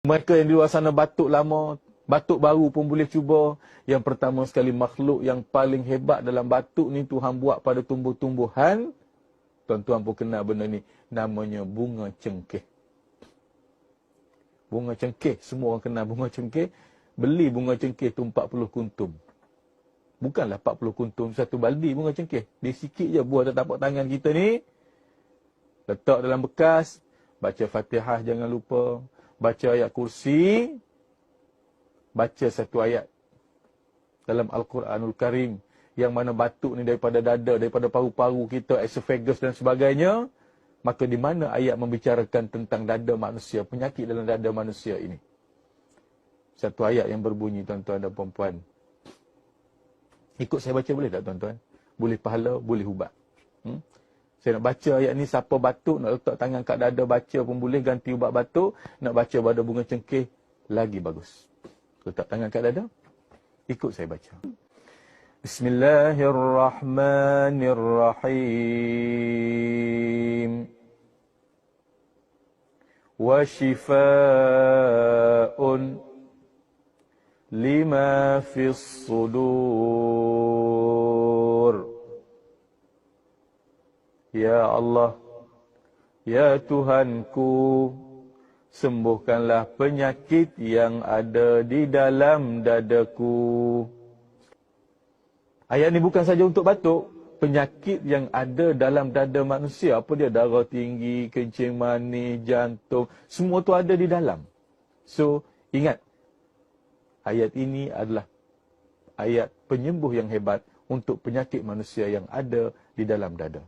Mereka yang di luar sana batuk lama, batuk baru pun boleh cuba. Yang pertama sekali, makhluk yang paling hebat dalam batuk ni Tuhan buat pada tumbuh-tumbuhan. Tuan-tuan pun kenal benda ni. Namanya bunga cengkeh. Bunga cengkeh, semua orang kenal bunga cengkeh. Beli bunga cengkeh tu 40 kuntum. Bukanlah 40 kuntum satu baldi bunga cengkeh. Dia sikit je buah atas tapak tangan kita ni. Letak dalam bekas. Baca Fatihah jangan lupa. Baca ayat kursi. Baca satu ayat dalam Al-Quranul Karim. Yang mana batuk ni daripada dada, daripada paru-paru kita, esophagus dan sebagainya. Maka di mana ayat membicarakan tentang dada manusia, penyakit dalam dada manusia ini. Satu ayat yang berbunyi, tuan-tuan dan puan-puan. Ikut saya baca boleh tak, tuan-tuan? Boleh pahala, boleh ubat. Saya nak baca ayat ni, siapa batuk, nak letak tangan kat dada, baca pun boleh, ganti ubat batuk. Nak baca pada bunga cengkeh, lagi bagus. Letak tangan kat dada, ikut saya baca. Bismillahirrahmanirrahim. Wa shifaa'un lima fis sudur. Ya Allah, ya Tuhanku, sembuhkanlah penyakit yang ada di dalam dadaku. Ayat ni bukan saja untuk batuk. Penyakit yang ada dalam dada manusia. Apa dia? Darah tinggi, kencing manis, jantung. Semua tu ada di dalam. So, ingat. Ayat ini adalah ayat penyembuh yang hebat untuk penyakit manusia yang ada di dalam dada.